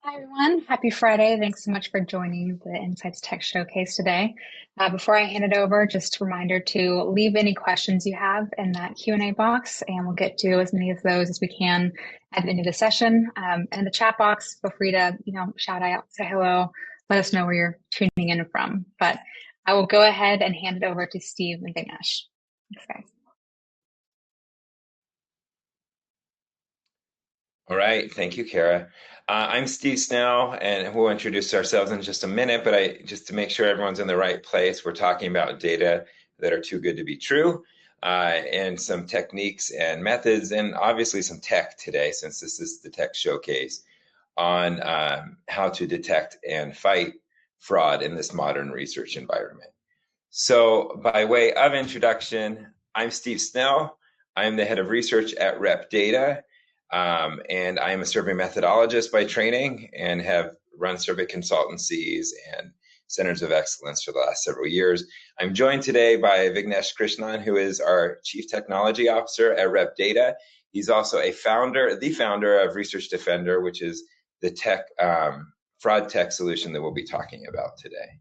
Hi, everyone. Happy Friday. Thanks so much for joining the Insights Tech Showcase today. Before I hand it over, just a reminder to leave any questions you have in that Q&A box, and we'll get to as many of those as we can at the end of the session. And the chat box, feel free to, shout out, say hello, let us know where you're tuning in from. But I will go ahead and hand it over to Steve and Vignesh. Thanks, guys. All right, thank you, Kara. I'm Steve Snell, and we'll introduce ourselves in just a minute, but just to make sure everyone's in the right place, we're talking about data that are too good to be true, and some techniques and methods, and obviously some tech today, since this is the tech showcase, on how to detect and fight fraud in this modern research environment. So by way of introduction, I'm Steve Snell. I'm the head of research at Rep Data. And I am a survey methodologist by training and have run survey consultancies and centers of excellence for the last several years. I'm joined today by Vignesh Krishnan, who is our Chief Technology Officer at Rep Data. He's also the founder of Research Defender, which is the fraud tech solution that we'll be talking about today.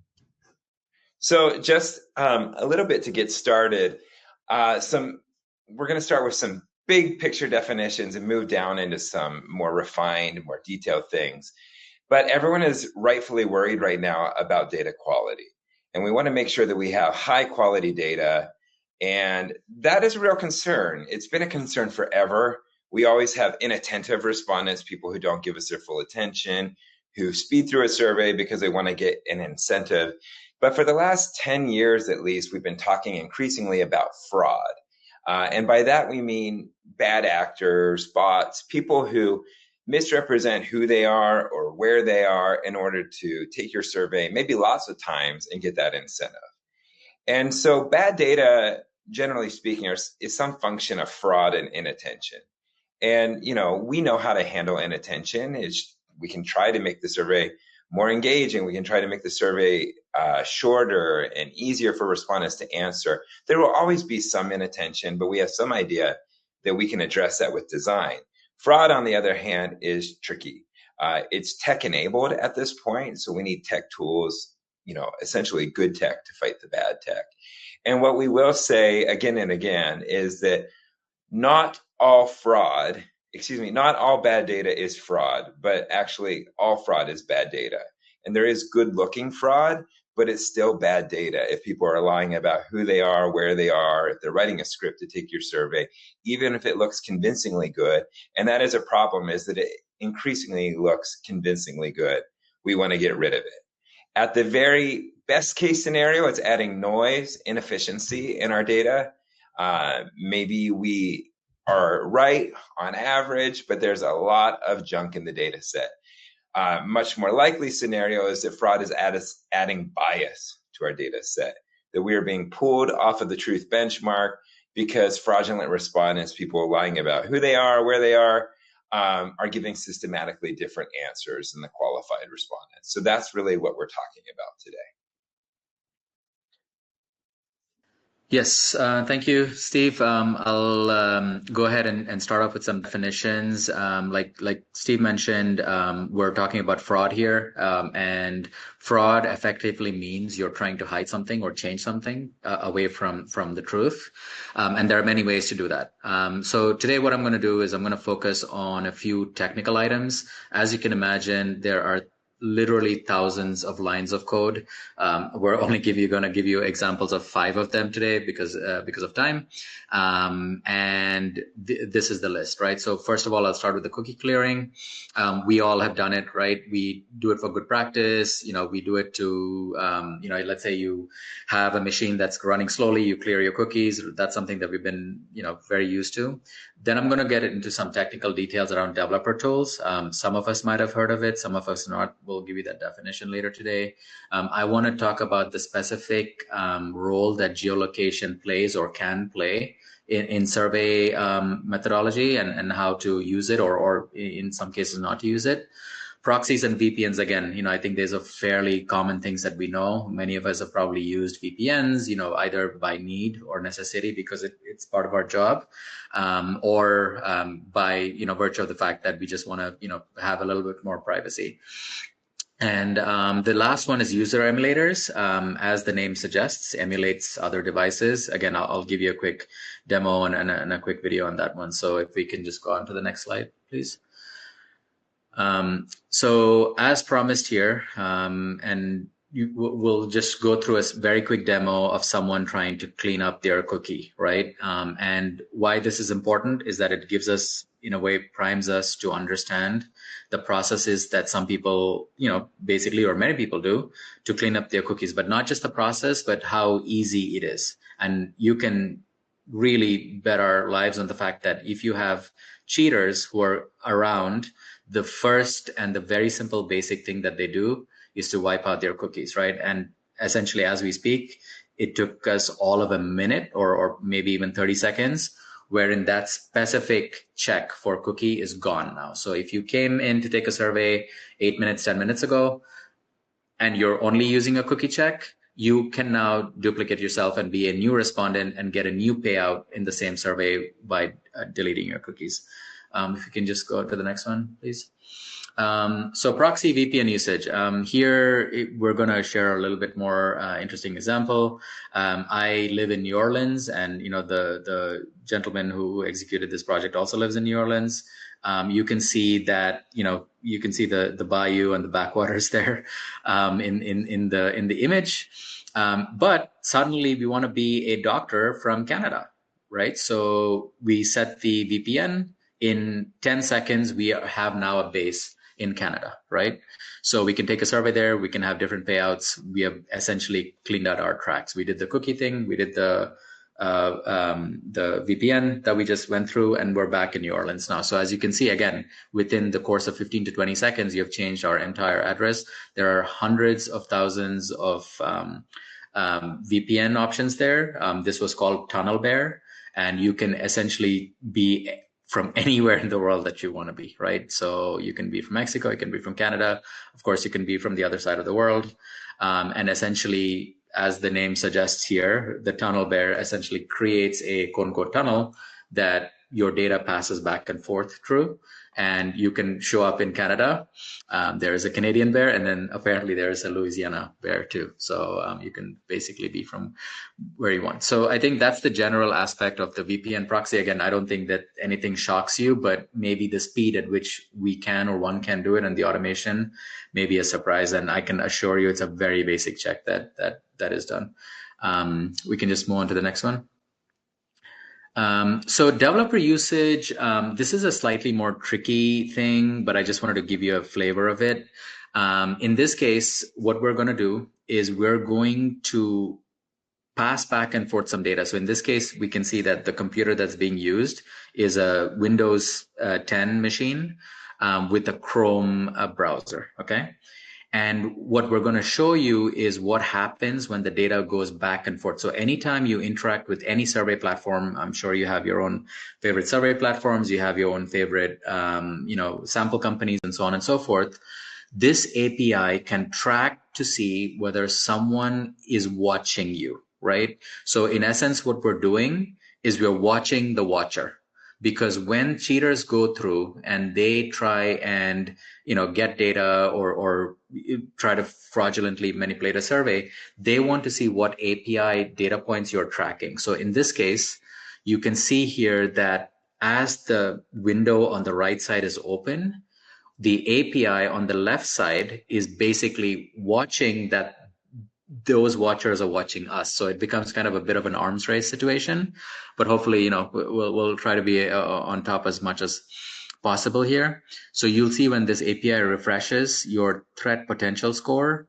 So just a little bit to get started, we're going to start with some big picture definitions and move down into some more refined, more detailed things. But everyone is rightfully worried right now about data quality. And we want to make sure that we have high quality data. And that is a real concern. It's been a concern forever. We always have inattentive respondents, people who don't give us their full attention, who speed through a survey because they want to get an incentive. But for the last 10 years, at least, we've been talking increasingly about fraud. And by that, we mean bad actors, bots, people who misrepresent who they are or where they are in order to take your survey, maybe lots of times, and get that incentive. And so bad data, generally speaking, is some function of fraud and inattention. And, we know how to handle inattention. We can try to make the survey more engaging. We can try to make the survey shorter and easier for respondents to answer. There will always be some inattention, but we have some idea that we can address that with design. Fraud, on the other hand, is tricky. It's tech-enabled at this point, so we need tech tools, essentially good tech to fight the bad tech. And what we will say again and again is that not all bad data is fraud, but actually all fraud is bad data. And there is good looking fraud, but it's still bad data if people are lying about who they are, where they are, if they're writing a script to take your survey, even if it looks convincingly good. And that is a problem, is that it increasingly looks convincingly good. We want to get rid of it. At the very best case scenario, it's adding noise, inefficiency in our data. Maybe we are right on average, but there's a lot of junk in the data set. Much more likely scenario is that fraud is adding bias to our data set, that we are being pulled off of the truth benchmark because fraudulent respondents, people lying about who they are, where they are giving systematically different answers than the qualified respondents. So that's really what we're talking about today. Yes, thank you, Steve. I'll go ahead and start off with some definitions. Like Steve mentioned, we're talking about fraud here, and fraud effectively means you're trying to hide something or change something away from the truth, and there are many ways to do that. So today what I'm going to do is I'm going to focus on a few technical items. As you can imagine, there are literally thousands of lines of code. We're only going to give you examples of 5 of them today because of time. And this is the list, right? So first of all, I'll start with the cookie clearing. We all have done it, right? We do it for good practice. We do it to, let's say you have a machine that's running slowly, you clear your cookies. That's something that we've been, very used to. Then I'm going to get into some technical details around developer tools. Some of us might have heard of it, some of us not. We'll give you that definition later today. I want to talk about the specific role that geolocation plays or can play in survey methodology and how to use it or in some cases not to use it. Proxies and VPNs, again, I think there's a fairly common things that we know. Many of us have probably used VPNs, either by need or necessity because it's part of our job, or by, virtue of the fact that we just want to, have a little bit more privacy. And the last one is user emulators. As the name suggests, emulates other devices. Again, I'll give you a quick demo and a quick video on that one. So if we can just go on to the next slide, please. So as promised here, and we'll just go through a very quick demo of someone trying to clean up their cookie, right? And why this is important is that it gives us, in a way, primes us to understand the processes that some people, basically, or many people do to clean up their cookies, but not just the process, but how easy it is. And you can really bet our lives on the fact that if you have cheaters who are around, the first and the very simple basic thing that they do is to wipe out their cookies, right? And essentially, as we speak, it took us all of a minute or maybe even 30 seconds, wherein that specific check for cookie is gone now. So if you came in to take a survey 8 minutes, 10 minutes ago, and you're only using a cookie check, you can now duplicate yourself and be a new respondent and get a new payout in the same survey by deleting your cookies. If you can just go to the next one, please. So proxy VPN usage. Here, we're going to share a little bit more interesting example. I live in New Orleans, and the gentleman who executed this project also lives in New Orleans. You can see that you can see the bayou and the backwaters there in the image. But suddenly we want to be a doctor from Canada, right? So we set the VPN. In 10 seconds, we have now a base in Canada, right? So we can take a survey there. We can have different payouts. We have essentially cleaned out our tracks. We did the cookie thing. We did the VPN that we just went through, and we're back in New Orleans now. So as you can see, again, within the course of 15 to 20 seconds, you have changed our entire address. There are hundreds of thousands of VPN options there. This was called Tunnel Bear, and you can essentially be from anywhere in the world that you want to be, right? So you can be from Mexico, you can be from Canada, of course, you can be from the other side of the world. And essentially, as the name suggests here, the Tunnel Bear essentially creates a quote-unquote tunnel that your data passes back and forth through. And you can show up in Canada. There is a Canadian bear, and then apparently there is a Louisiana bear too. So you can basically be from where you want. So I think that's the general aspect of the VPN proxy. Again, I don't think that anything shocks you, but maybe the speed at which we can or one can do it and the automation may be a surprise. And I can assure you it's a very basic check that is done. We can just move on to the next one. So developer usage, this is a slightly more tricky thing, but I just wanted to give you a flavor of it. In this case, what we're going to do is we're going to pass back and forth some data. So in this case, we can see that the computer that's being used is a Windows 10 machine with a Chrome browser, okay? And what we're going to show you is what happens when the data goes back and forth. So anytime you interact with any survey platform, I'm sure you have your own favorite survey platforms, you have your own favorite, sample companies and so on and so forth. This API can track to see whether someone is watching you, right? So in essence, what we're doing is we're watching the watcher. Because when cheaters go through and they try and get data or try to fraudulently manipulate a survey, they want to see what API data points you're tracking. So in this case, you can see here that as the window on the right side is open, the API on the left side is basically watching that those watchers are watching us. So it becomes kind of a bit of an arms race situation, but hopefully, we'll try to be on top as much as possible here. So you'll see when this API refreshes, your threat potential score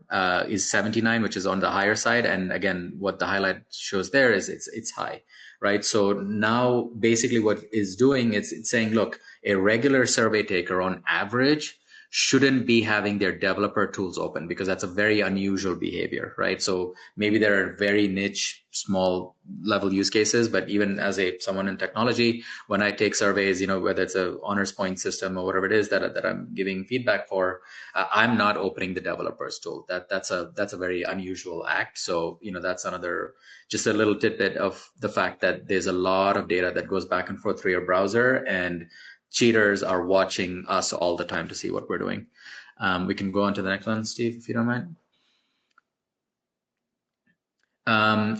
is 79, which is on the higher side. And again, what the highlight shows there is it's high, right? So now basically what it's doing is it's saying, look, a regular survey taker on average shouldn't be having their developer tools open, because that's a very unusual behavior, right? So maybe there are very niche, small level use cases, but even as someone in technology, when I take surveys, whether it's a honors point system or whatever it is that I'm giving feedback for, I'm not opening the developers tool. That's a very unusual act. So that's another, just a little tidbit of the fact that there's a lot of data that goes back and forth through your browser, and cheaters are watching us all the time to see what we're doing. We can go on to the next one, Steve, if you don't mind.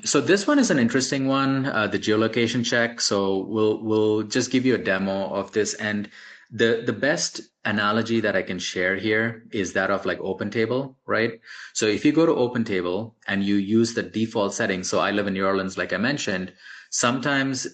So this one is an interesting one, the geolocation check. So we'll just give you a demo of this, and the best analogy that I can share here is that of like OpenTable, right? So if you go to OpenTable and you use the default settings, so I live in New Orleans, like I mentioned, sometimes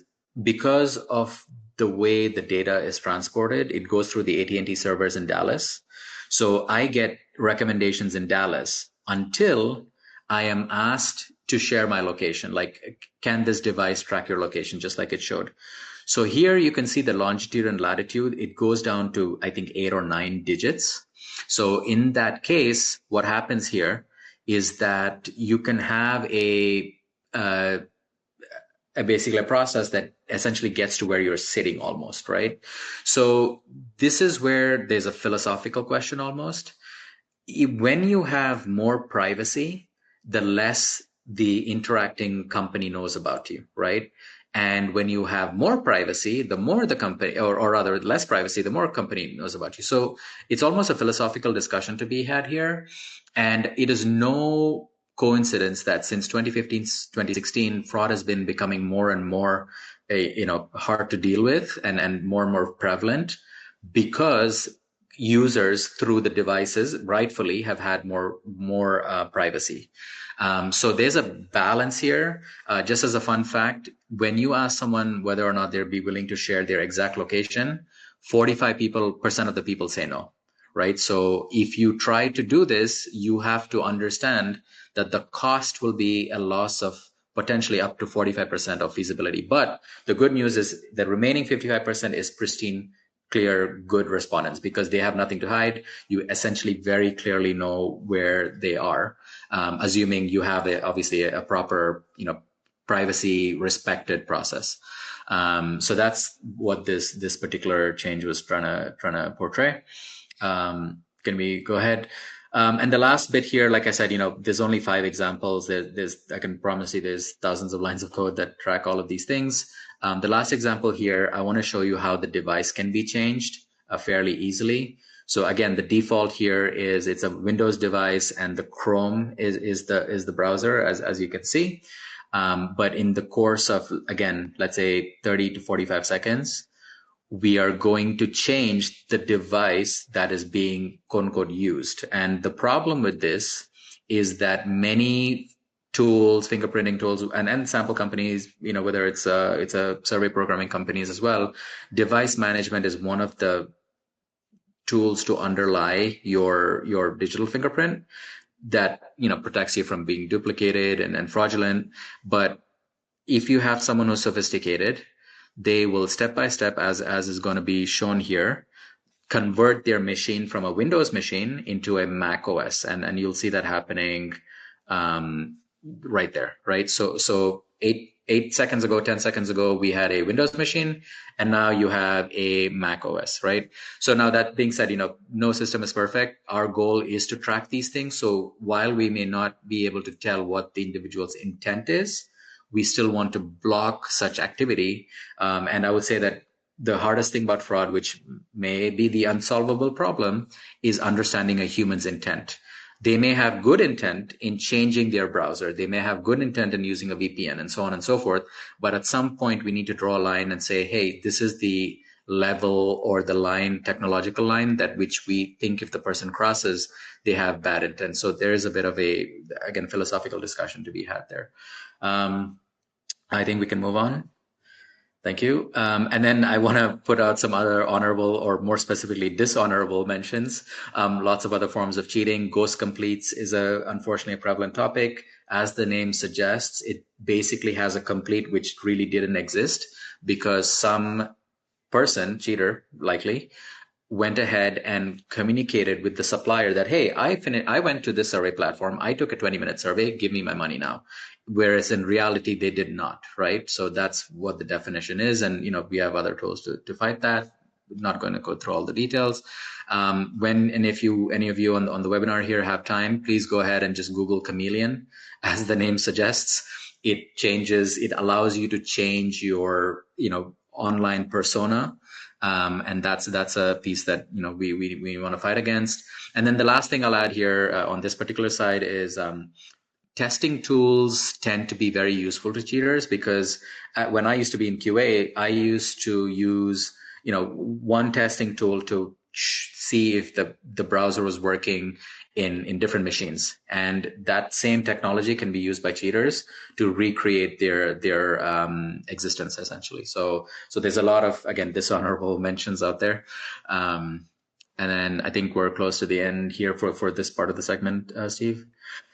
because of the way the data is transported, it goes through the AT&T servers in Dallas. So I get recommendations in Dallas until I am asked to share my location. Like, can this device track your location, just like it showed? So here you can see the longitude and latitude. It goes down to, I think, 8 or 9 digits. So in that case, what happens here is that you can have basically a process that essentially gets to where you're sitting almost, right? So this is where there's a philosophical question almost. When you have more privacy, the less the interacting company knows about you, right? And when you have more privacy, the more the company, or rather less privacy, the more company knows about you. So it's almost a philosophical discussion to be had here. And it is no coincidence that since 2015, 2016, fraud has been becoming more and more hard to deal with and more prevalent, because users through the devices rightfully have had more privacy. So there's a balance here. Just as a fun fact, when you ask someone whether or not they'd be willing to share their exact location, 45% of the people say no, right? So if you try to do this, you have to understand that the cost will be a loss of potentially up to 45% of feasibility. But the good news is the remaining 55% is pristine, clear, good respondents, because they have nothing to hide. You essentially very clearly know where they are, assuming you have obviously a proper, privacy respected process. So that's what this particular change was trying to portray. Can we go ahead? And the last bit here, like I said, there's only 5 examples. I can promise you there's thousands of lines of code that track all of these things. The last example here, I want to show you how the device can be changed fairly easily. So again, the default here is it's a Windows device, and the Chrome is the browser, as you can see. But in the course of, again, let's say 30 to 45 seconds, we are going to change the device that is being quote unquote used. And the problem with this is that many tools, fingerprinting tools, and sample companies, whether it's a survey programming companies as well, device management is one of the tools to underlie your digital fingerprint that protects you from being duplicated and fraudulent. But if you have someone who's sophisticated, they will step by step, as is going to be shown here, convert their machine from a Windows machine into a Mac OS, and you'll see that happening right there, right? So 8 seconds ago, 10 seconds ago, we had a Windows machine, and now you have a Mac OS, right? So now that being said, no system is perfect. Our goal is to track these things. So while we may not be able to tell what the individual's intent is, we still want to block such activity. And I would say that the hardest thing about fraud, which may be the unsolvable problem, is understanding a human's intent. They may have good intent in changing their browser. They may have good intent in using a VPN and so on and so forth. But at some point, we need to draw a line and say, hey, this is the level or the line, technological line, that which we think if the person crosses, they have bad intent. So there is a bit of again, philosophical discussion to be had there. I think we can move on. Thank you. And then I want to put out some other honorable, or more specifically dishonorable mentions. Lots of other forms of cheating. Ghost completes is unfortunately a prevalent topic. As the name suggests, it basically has a complete which really didn't exist, because some person, cheater likely, went ahead and communicated with the supplier that, hey, I went to this survey platform, I took a 20-minute survey, give me my money now. Whereas in reality, they did not, right? So that's what the definition is. And, we have other tools to fight that. I'm not going to go through all the details. If any of you on the webinar here have time, please go ahead and just Google chameleon. As the name suggests, it allows you to change your, online persona. And that's a piece that, we want to fight against. And then the last thing I'll add here on this particular side is, testing tools tend to be very useful to cheaters, because when I used to be in QA, I used to use, one testing tool to see if the browser was working in different machines. And that same technology can be used by cheaters to recreate their existence, essentially. So there's a lot of, again, dishonorable mentions out there. And then I think we're close to the end here for this part of the segment, Steve.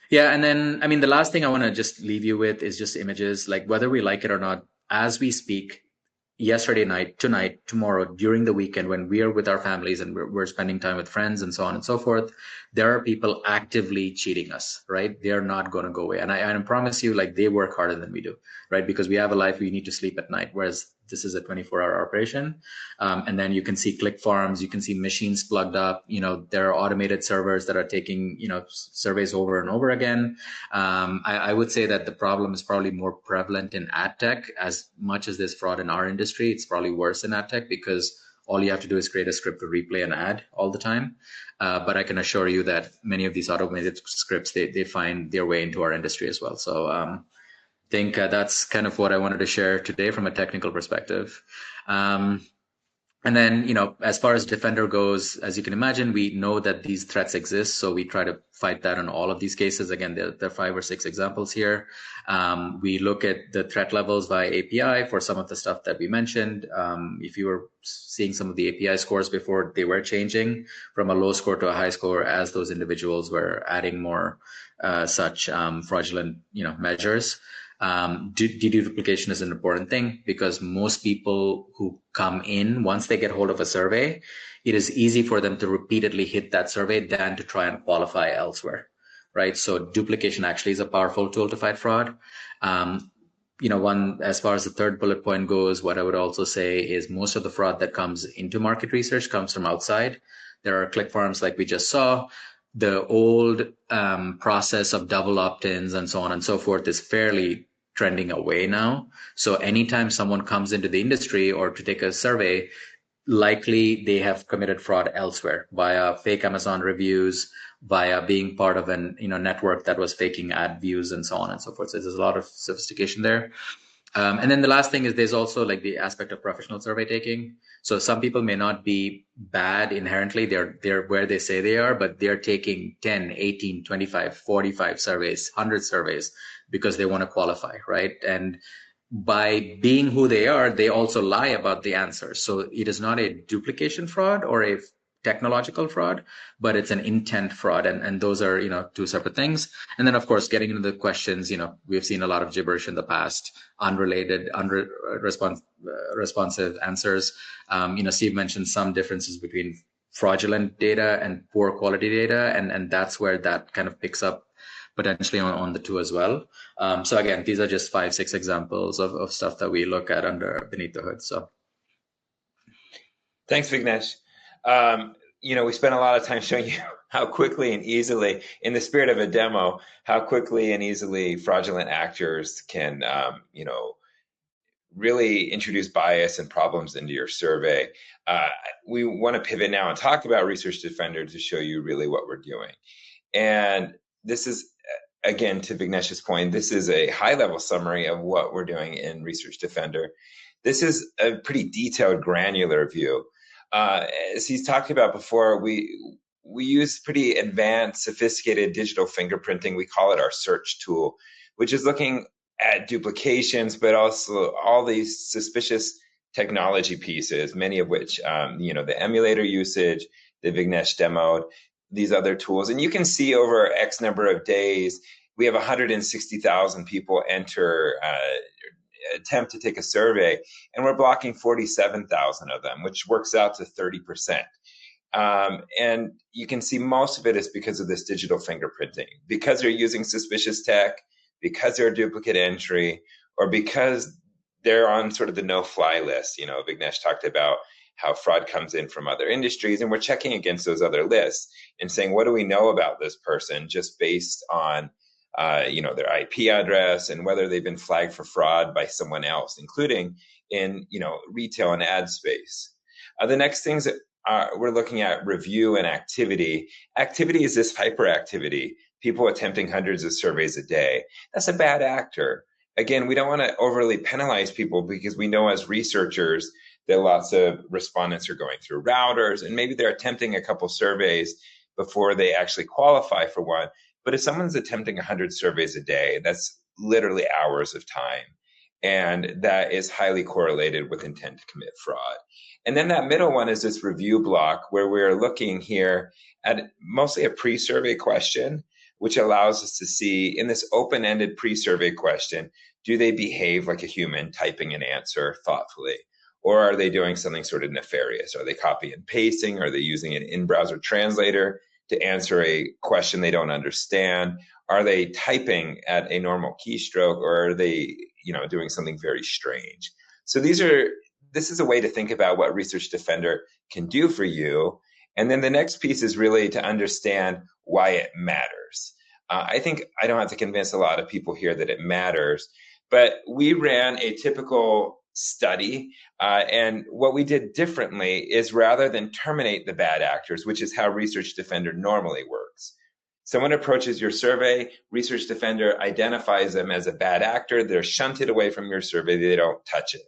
Yeah, and then, the last thing I want to just leave you with is just images. Like, whether we like it or not, as we speak, yesterday night, tonight, tomorrow, during the weekend, when we are with our families and we're spending time with friends and so on and so forth, there are people actively cheating us, right? They're not going to go away. And I promise you, like, they work harder than we do, right? Because we have a life, we need to sleep at night, whereas this is a 24-hour operation. And then you can see click farms, you can see machines plugged up. There are automated servers that are taking, surveys over and over again. I would say that the problem is probably more prevalent in ad tech. As much as there's fraud in our industry, it's probably worse in ad tech, because all you have to do is create a script to replay an ad all the time. But I can assure you that many of these automated scripts, they find their way into our industry as well. So I think that's kind of what I wanted to share today from a technical perspective. And then, as far as Defender goes, as you can imagine, we know that these threats exist. So we try to fight that on all of these cases. Again, there are 5 or 6 examples here. We look at the threat levels via API for some of the stuff that we mentioned. If you were seeing some of the API scores before, they were changing from a low score to a high score as those individuals were adding more such fraudulent, measures. Deduplication is an important thing, because most people who come in, once they get hold of a survey, it is easy for them to repeatedly hit that survey than to try and qualify elsewhere, right? So duplication actually is a powerful tool to fight fraud. As far as the third bullet point goes, what I would also say is most of the fraud that comes into market research comes from outside. There are click farms like we just saw. The old process of double opt-ins and so on and so forth is fairly trending away now. So anytime someone comes into the industry or to take a survey, likely they have committed fraud elsewhere via fake Amazon reviews, via being part of an network that was faking ad views and so on and so forth. So there's a lot of sophistication there. And then the last thing is there's also like the aspect of professional survey taking. So some people may not be bad inherently. They're where they say they are, but they're taking 10, 18, 25, 45 surveys, 100 surveys because they want to qualify, right? And by being who they are, they also lie about the answers. So it is not a duplication fraud or a technological fraud, but it's an intent fraud. And those are, 2 separate things. And then, of course, getting into the questions, we've seen a lot of gibberish in the past, unrelated, responsive answers. Steve mentioned some differences between fraudulent data and poor quality data. And that's where that kind of picks up potentially on the 2 as well. So again, these are just 5, 6 examples of stuff that we look at beneath the hood. So thanks, Vignesh. We spent a lot of time showing you how quickly and easily, in the spirit of a demo, how quickly and easily fraudulent actors can, really introduce bias and problems into your survey. We want to pivot now and talk about Research Defender to show you really what we're doing. And this is, again, to Vignesh's point, this is a high-level summary of what we're doing in Research Defender. This is a pretty detailed, granular view. As he's talked about before, we use pretty advanced, sophisticated digital fingerprinting. We call it our search tool, which is looking at duplications, but also all these suspicious technology pieces, many of which, the emulator usage, the Vignesh demoed, these other tools. And you can see over X number of days, we have 160,000 people attempt to take a survey, and we're blocking 47,000 of them, which works out to 30%. And you can see most of it is because of this digital fingerprinting, because they're using suspicious tech, because they're duplicate entry, or because they're on sort of the no-fly list. You know, Vignesh talked about how fraud comes in from other industries, and we're checking against those other lists and saying, what do we know about this person just based on their IP address and whether they've been flagged for fraud by someone else, including in retail and ad space. The next things that we're looking at review and activity. Activity is this hyperactivity, people attempting hundreds of surveys a day. That's a bad actor. Again, we don't want to overly penalize people because we know as researchers that lots of respondents are going through routers and maybe they're attempting a couple surveys before they actually qualify for one. But if someone's attempting 100 surveys a day, that's literally hours of time. And that is highly correlated with intent to commit fraud. And then that middle one is this review block where we're looking here at mostly a pre-survey question, which allows us to see in this open-ended pre-survey question, do they behave like a human typing an answer thoughtfully? Or are they doing something sort of nefarious? Are they copy and pasting? Are they using an in-browser translator to answer a question they don't understand? Are they typing at a normal keystroke, or are they, doing something very strange? So this is a way to think about what Research Defender can do for you. And then the next piece is really to understand why it matters. I think I don't have to convince a lot of people here that it matters, but we ran a typical study, and what we did differently is rather than terminate the bad actors, which is how Research Defender normally works. Someone approaches your survey, Research Defender identifies them as a bad actor, they're shunted away from your survey, they don't touch it.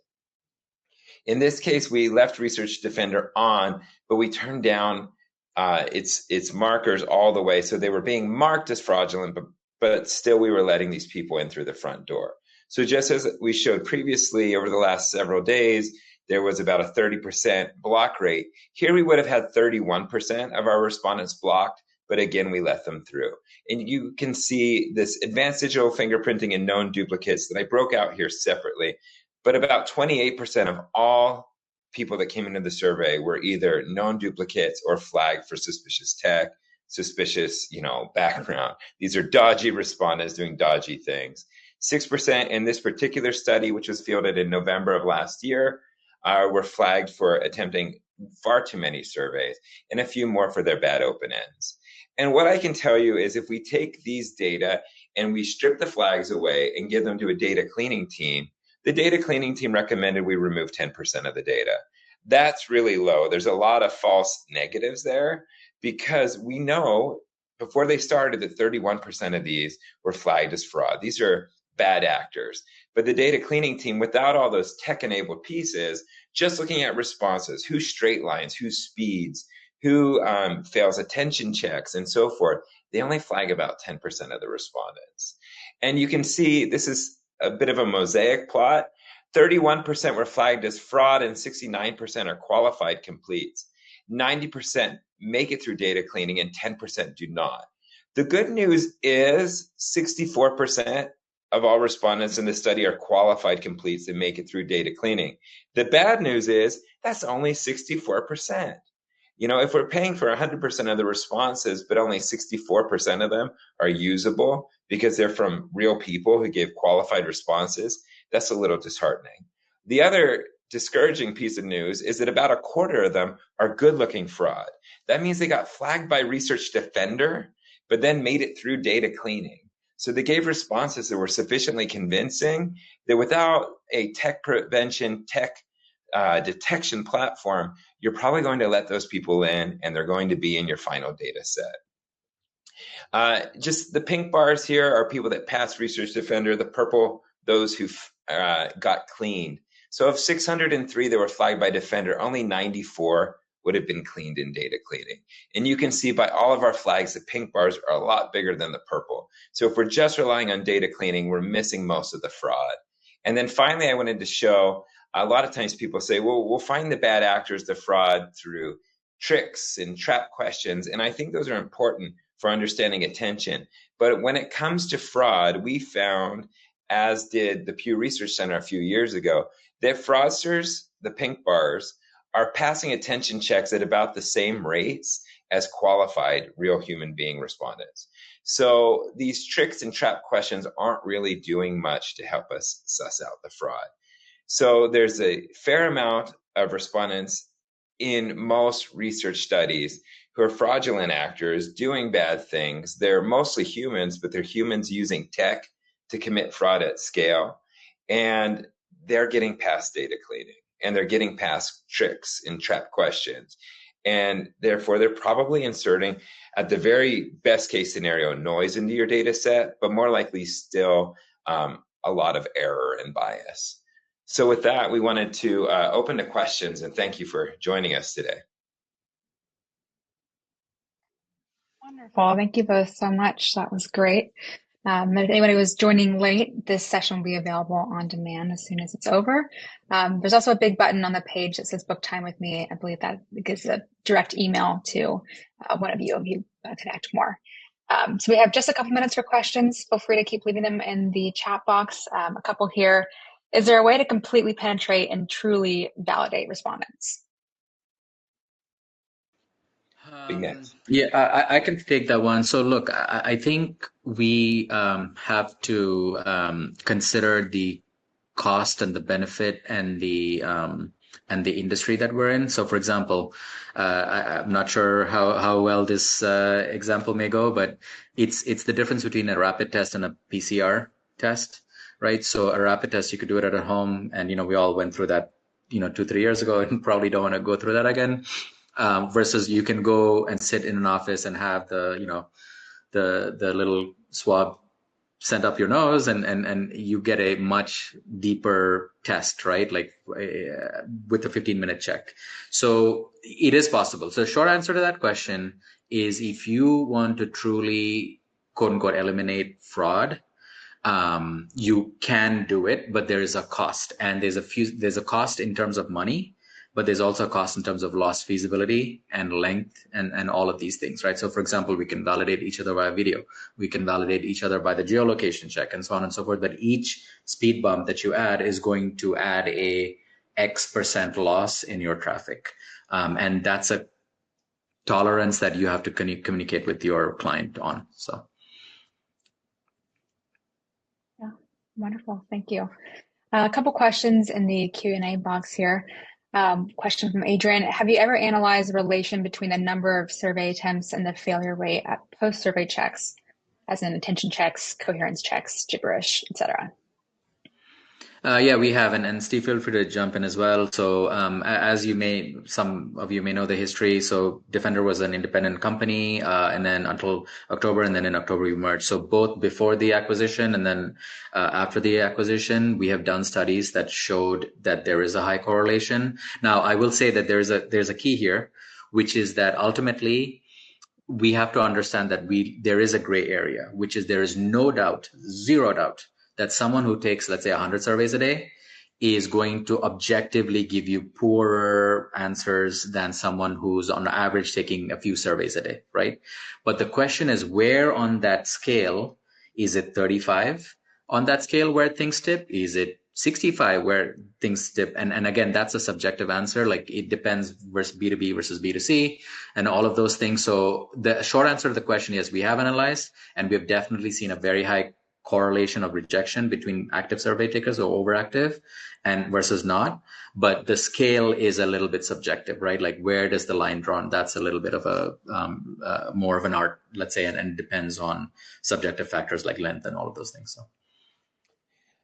In this case, we left Research Defender on, but we turned down its markers all the way, so they were being marked as fraudulent, but still we were letting these people in through the front door. So just as we showed previously over the last several days, there was about a 30% block rate. Here we would have had 31% of our respondents blocked, but again, we let them through. And you can see this advanced digital fingerprinting and known duplicates that I broke out here separately, but about 28% of all people that came into the survey were either known duplicates or flagged for suspicious tech, suspicious, background. These are dodgy respondents doing dodgy things. 6% in this particular study, which was fielded in November of last year, were flagged for attempting far too many surveys, and a few more for their bad open ends. And what I can tell you is if we take these data and we strip the flags away and give them to a data cleaning team, the data cleaning team recommended we remove 10% of the data. That's really low. There's a lot of false negatives there because we know before they started that 31% of these were flagged as fraud. These are bad actors. But the data cleaning team, without all those tech-enabled pieces, just looking at responses, who straight lines, who speeds, who fails attention checks, and so forth, they only flag about 10% of the respondents. And you can see this is a bit of a mosaic plot. 31% were flagged as fraud and 69% are qualified completes. 90% make it through data cleaning and 10% do not. The good news is 64% of all respondents in the study are qualified completes that make it through data cleaning. The bad news is that's only 64%. If we're paying for 100% of the responses, but only 64% of them are usable because they're from real people who gave qualified responses, that's a little disheartening. The other discouraging piece of news is that about a quarter of them are good-looking fraud. That means they got flagged by Research Defender, but then made it through data cleaning. So they gave responses that were sufficiently convincing that without a tech prevention, tech detection platform, you're probably going to let those people in and they're going to be in your final data set. Just the pink bars here are people that passed Research Defender, the purple, those who got cleaned. So of 603 that were flagged by Defender, only 94 would have been cleaned in data cleaning. And you can see by all of our flags, the pink bars are a lot bigger than the purple. So if we're just relying on data cleaning, we're missing most of the fraud. And then finally, I wanted to show, a lot of times people say, well, we'll find the bad actors, the fraud, through tricks and trap questions. And I think those are important for understanding attention. But when it comes to fraud, we found, as did the Pew Research Center a few years ago, that fraudsters, the pink bars, are passing attention checks at about the same rates as qualified real human being respondents. So these tricks and trap questions aren't really doing much to help us suss out the fraud. So there's a fair amount of respondents in most research studies who are fraudulent actors doing bad things. They're mostly humans, but they're humans using tech to commit fraud at scale. And they're getting past data cleaning, and they're getting past tricks and trap questions. And therefore, they're probably inserting, at the very best case scenario, noise into your data set, but more likely still a lot of error and bias. So with that, we wanted to open to questions, and thank you for joining us today. Wonderful. Thank you both so much. That was great. If anybody was joining late, this session will be available on demand as soon as it's over. There's also a big button on the page that says book time with me. I believe that gives a direct email to one of you if you connect more. So we have just a couple minutes for questions. Feel free to keep leaving them in the chat box. A couple here. Is there a way to completely penetrate and truly validate respondents? Yeah, I can take that one. So look, I think we have to consider the cost and the benefit and the industry that we're in. So for example, I'm not sure how well this example may go, but it's the difference between a rapid test and a PCR test, right? So a rapid test, you could do it at home, and we all went through that 2-3 years ago, and probably don't want to go through that again. Versus you can go and sit in an office and have the little swab sent up your nose, and you get a much deeper test, right? Like with a 15-minute check. So it is possible. So the short answer to that question is, if you want to truly, quote unquote, eliminate fraud, you can do it, but there is a cost, and there's a cost in terms of money, but there's also a cost in terms of lost feasibility and length and all of these things, right? So for example, we can validate each other via video. We can validate each other by the geolocation check and so on and so forth. But each speed bump that you add is going to add a X% loss in your traffic. And that's a tolerance that you have to communicate with your client on. So. Yeah, wonderful. Thank you. A couple questions in the Q&A box here. Question from Adrian. Have you ever analyzed the relation between the number of survey attempts and the failure rate at post-survey checks, as in attention checks, coherence checks, gibberish, etc.? Yeah, we have, and Steve, feel free to jump in as well. So as some of you may know the history. So Defender was an independent company, and then until October, and then in October we merged. So both before the acquisition and then after the acquisition, we have done studies that showed that there is a high correlation. Now, I will say that there's a key here, which is that ultimately we have to understand that there is a gray area, which is there is no doubt, zero doubt, that someone who takes, let's say, 100 surveys a day is going to objectively give you poorer answers than someone who's on average taking a few surveys a day, right? But the question is, where on that scale, is it 35 on that scale where things tip? Is it 65 where things tip? And again, that's a subjective answer. Like, it depends versus B2B versus B2C and all of those things. So the short answer to the question is, we have analyzed, and we've definitely seen a very high correlation of rejection between active survey takers or overactive and versus not. But the scale is a little bit subjective, right? Like, where does the line drawn? That's a little bit of a more of an art, let's say, and depends on subjective factors like length and all of those things. So.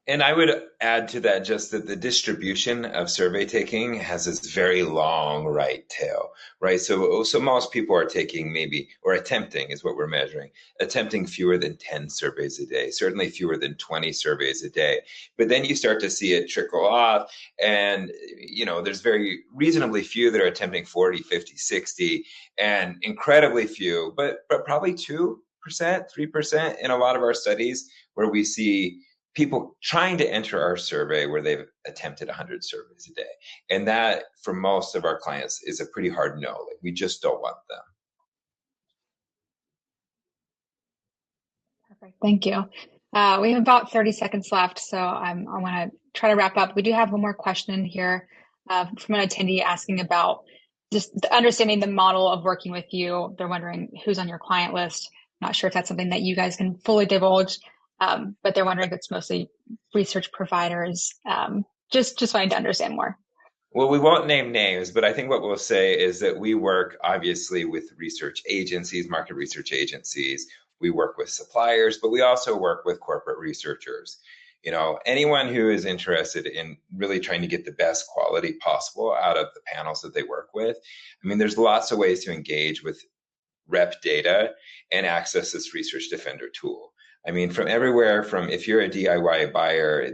And I would add to that just that the distribution of survey taking has this very long right tail, right? So most people are taking maybe, or attempting is what we're measuring, attempting fewer than 10 surveys a day, certainly fewer than 20 surveys a day. But then you start to see it trickle off, and there's very reasonably few that are attempting 40, 50, 60, and incredibly few, but probably 2%, 3% in a lot of our studies where we see people trying to enter our survey where they've attempted 100 surveys a day. And that, for most of our clients, is a pretty hard no. Like, we just don't want them. Perfect. Thank you. We have about 30 seconds left, so I want to try to wrap up. We do have one more question in here from an attendee asking about just understanding the model of working with you. They're wondering who's on your client list. Not sure if that's something that you guys can fully divulge, but they're wondering if it's mostly research providers. Just wanting to understand more. Well, we won't name names, but I think what we'll say is that we work obviously with research agencies, market research agencies. We work with suppliers, but we also work with corporate researchers. You know, anyone who is interested in really trying to get the best quality possible out of the panels that they work with. I mean, there's lots of ways to engage with rep data and access this Research Defender tool. I mean, from everywhere from if you're a DIY buyer,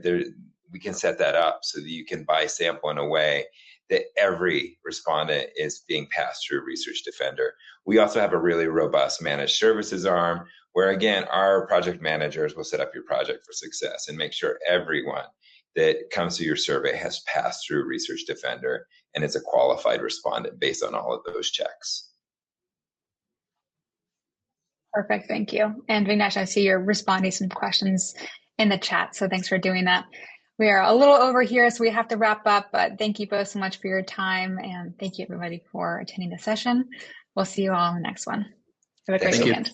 we can set that up so that you can buy sample in a way that every respondent is being passed through Research Defender. We also have a really robust managed services arm where, again, our project managers will set up your project for success and make sure everyone that comes through your survey has passed through Research Defender and is a qualified respondent based on all of those checks. Perfect, thank you. And Vignesh, I see you're responding to some questions in the chat, so thanks for doing that. We are a little over here, so we have to wrap up, but thank you both so much for your time, and thank you everybody for attending the session. We'll see you all in the next one. Have a great weekend.